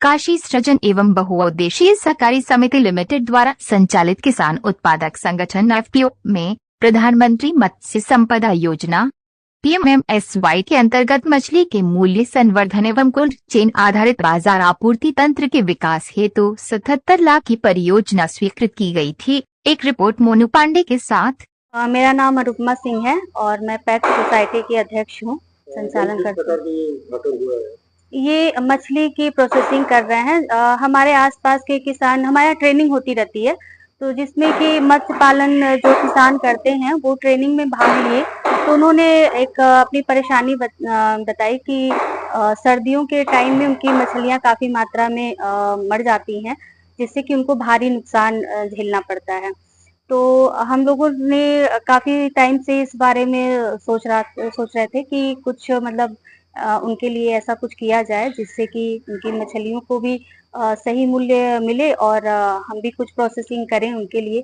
काशी सृजन एवं बहुउद्देशीय सहकारी समिति लिमिटेड द्वारा संचालित किसान उत्पादक संगठन एफपीओ में प्रधानमंत्री मत्स्य संपदा योजना पीएमएमएसवाई के अंतर्गत मछली के मूल्य संवर्धन एवं कोल्ड चेन आधारित बाजार आपूर्ति तंत्र के विकास हेतु 77 लाख की परियोजना स्वीकृत की गई थी। एक रिपोर्ट मोनू पांडे के साथ। मेरा नाम अनुपमा सिंह है और मैं पेट सोसाइटी की अध्यक्ष हूँ, संचालन करती हूँ। ये मछली की प्रोसेसिंग कर रहे हैं। हमारे आसपास के किसान, हमारे ट्रेनिंग होती रहती है, तो जिसमें कि मत्स्य पालन जो किसान करते हैं वो ट्रेनिंग में भाग लिए, तो उन्होंने एक अपनी परेशानी बताई कि सर्दियों के टाइम में उनकी मछलियाँ काफी मात्रा में मर जाती हैं, जिससे कि उनको भारी नुकसान झेलना पड़ता है। तो हम लोगों ने काफी टाइम से इस बारे में सोच रहे थे कि कुछ मतलब उनके लिए ऐसा कुछ किया जाए जिससे कि उनकी मछलियों को भी सही मूल्य मिले और हम भी कुछ प्रोसेसिंग करें उनके लिए।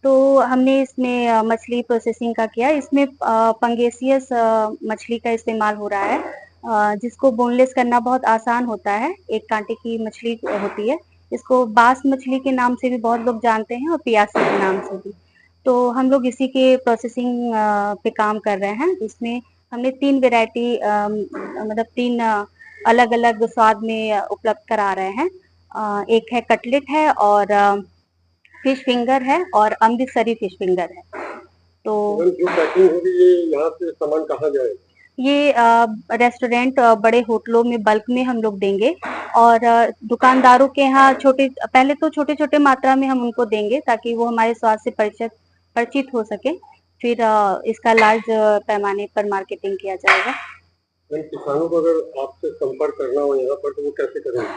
तो हमने इसमें मछली प्रोसेसिंग का किया। इसमें पंगेसियस मछली का इस्तेमाल हो रहा है, जिसको बोनलेस करना बहुत आसान होता है। एक कांटे की मछली होती है, इसको बास मछली के नाम से भी बहुत लोग जानते हैं और पियासी के नाम से भी। तो हम लोग इसी के प्रोसेसिंग पे काम कर रहे हैं। इसमें हमने 3 वैरायटी मतलब 3 अलग अलग स्वाद में उपलब्ध करा रहे हैं। एक है कटलेट है और फिश फिंगर है और अमृतसरी फिश फिंगर है। तो जो पैकिंग होगी ये यहाँ से सामान कहाँ जाएगा? ये रेस्टोरेंट, बड़े होटलों में बल्क में हम लोग देंगे और दुकानदारों के यहाँ पहले तो छोटे छोटे मात्रा में हम उनको देंगे ताकि वो हमारे स्वाद से परिचित हो सके। फिर इसका लार्ज पैमाने पर मार्केटिंग किया जाएगा। किसानों को अगर आपसे संपर्क करना हो यहाँ पर तो वो कैसे करेंगे?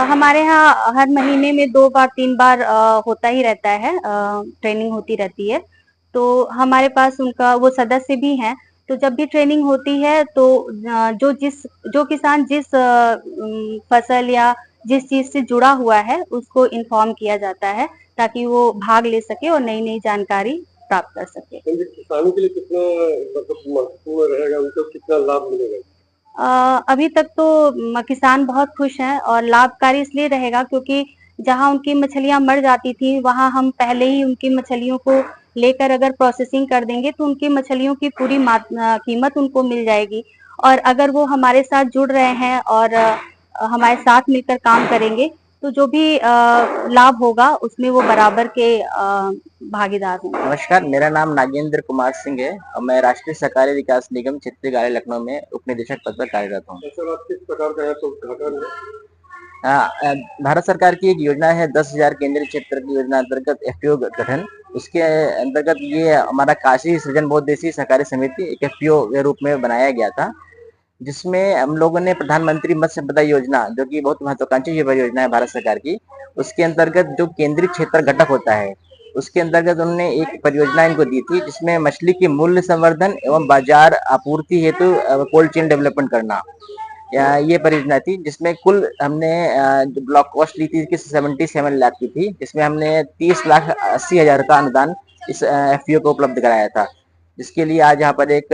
हमारे यहाँ हर महीने में 2 बार 3 बार होता ही रहता है, ट्रेनिंग होती रहती है। तो हमारे पास उनका वो सदस्य भी हैं, तो जब भी ट्रेनिंग होती है तो जो किसान जिस फसल या जिस चीज से जुड़ा हुआ है उसको इन्फॉर्म किया जाता है ताकि वो भाग ले सके और नई नई जानकारी प्राप्त कर सके। किसानों के लिए कितना मतलब महत्वपूर्ण रहेगा, उनको कितना लाभ मिलेगा? अभी तक तो किसान बहुत खुश हैं और लाभकारी इसलिए रहेगा क्योंकि जहां उनकी मछलियां मर जाती थी वहां हम पहले ही उनकी मछलियों को लेकर अगर प्रोसेसिंग कर देंगे तो उनकी मछलियों की पूरी कीमत उनको मिल जाएगी। और अगर वो हमारे साथ जुड़ रहे हैं और हमारे साथ मिलकर काम करेंगे तो जो भी लाभ होगा उसमें वो बराबर के भागीदार होंगे। नमस्कार, मेरा नाम नागेंद्र कुमार सिंह है और मैं राष्ट्रीय सहकारी विकास निगम क्षेत्रीय कार्यालय लखनऊ में उप निदेशक पद पर कार्यरत हूँ। किस प्रकार का है तो भारत सरकार की एक योजना है 10,000 केंद्रीय क्षेत्र की योजना अंतर्गत एफपीओ गठन। उसके अंतर्गत ये हमारा काशी सृजन बहुउद्देशीय सहकारी समिति एक एफपीओ के रूप में बनाया गया था, जिसमें हम लोगों ने प्रधानमंत्री मत्स्य संपदा योजना, जो कि बहुत महत्वाकांक्षी परियोजना है भारत सरकार की, उसके अंतर्गत जो केंद्रीय क्षेत्र घटक होता है उसके अंतर्गत उन्होंने एक परियोजना इनको दी थी जिसमें मछली की मूल्य संवर्धन एवं बाजार आपूर्ति हेतु कोल्ड चेन डेवलपमेंट करना, ये परियोजना थी। जिसमें कुल हमने जो ब्लॉक कॉस्ट ली थी 77 लाख की थी, जिसमें हमने 30,80,000 का अनुदान इस एफपीओ को उपलब्ध कराया था, जिसके लिए आज यहाँ पर एक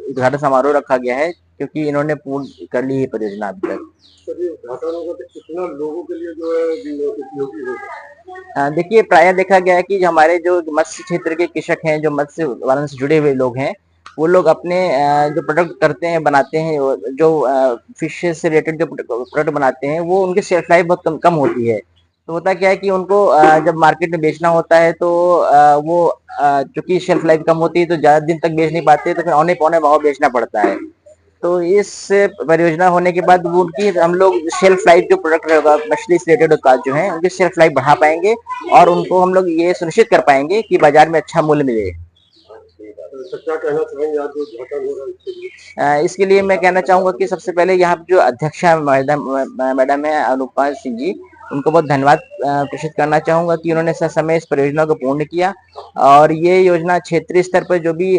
उद्घाटन समारोह रखा गया है क्योंकि इन्होंने पूर्ण कर ली है परियोजना अभी तक। कितना लोगों के लिए जो है उपयोगी होगा? देखिए, प्रायः देखा गया है कि हमारे जो मत्स्य क्षेत्र के कृषक हैं, जो मत्स्य पालन से जुड़े हुए लोग हैं, वो लोग अपने जो प्रोडक्ट करते हैं, बनाते हैं, जो फिश से रिलेटेड जो प्रोडक्ट बनाते हैं वो उनकी शेल्फ लाइफ बहुत कम होती है। तो होता क्या है कि उनको जब मार्केट में बेचना होता है तो वो चूंकि शेल्फ लाइफ कम होती है तो ज्यादा दिन तक बेच नहीं पाते, तो फिर औने पौने भाव बेचना पड़ता है। तो इस परियोजना होने के बाद वो उनकी हम लोग शेल्फ लाइफ जो प्रोडक्ट रहेगा, मछली से रिलेटेड उत्पाद जो है उनकी शेल्फ लाइफ बढ़ा पाएंगे और उनको हम लोग ये सुनिश्चित कर पाएंगे कि बाजार में अच्छा मूल्य मिले। क्या कहना चाहेंगे आज जो उद्घाटन हो रहा है इसके लिए? मैं कहना चाहूंगा कि सबसे पहले यहाँ जो अध्यक्षा मैडम है अनुपमा सिंह जी, उनको बहुत धन्यवाद प्रेषित करना चाहूंगा कि उन्होंने समय इस परियोजना को पूर्ण किया। और ये योजना क्षेत्रीय स्तर पर जो भी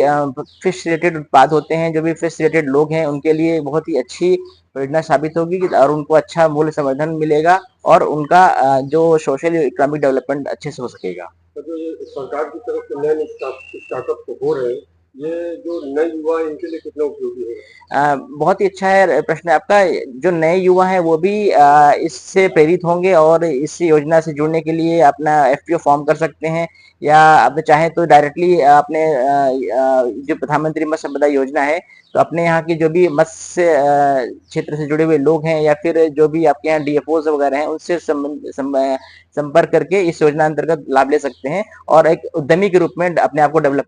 फिश रिलेटेड उत्पाद होते हैं, जो भी फिश रिलेटेड लोग हैं, उनके लिए बहुत ही अच्छी योजना साबित होगी और उनको अच्छा मूल्य संवर्धन मिलेगा और उनका जो सोशल इकोनॉमिक डेवलपमेंट अच्छे से हो सकेगा। तो जो सरकार की तरफ से नए स्टार्टअप हो रहे हैं, ये जो नए युवा हैं, इनके लिए कितना उपयोगी है? बहुत ही अच्छा है प्रश्न आपका। जो नए युवा हैं वो भी इससे प्रेरित होंगे और इस योजना से जुड़ने के लिए अपना एफपीओ फॉर्म कर सकते हैं, या आप चाहें तो डायरेक्टली अपने जो प्रधानमंत्री मत्स्य संपदा योजना है, तो अपने यहाँ के जो भी मत्स्य क्षेत्र से जुड़े हुए लोग हैं या फिर जो भी आपके यहाँ डीएफओज वगैरह हैं, उनसे संपर्क करके इस योजना अंतर्गत लाभ ले सकते हैं और एक उद्यमी के रूप में अपने आप को डेवलप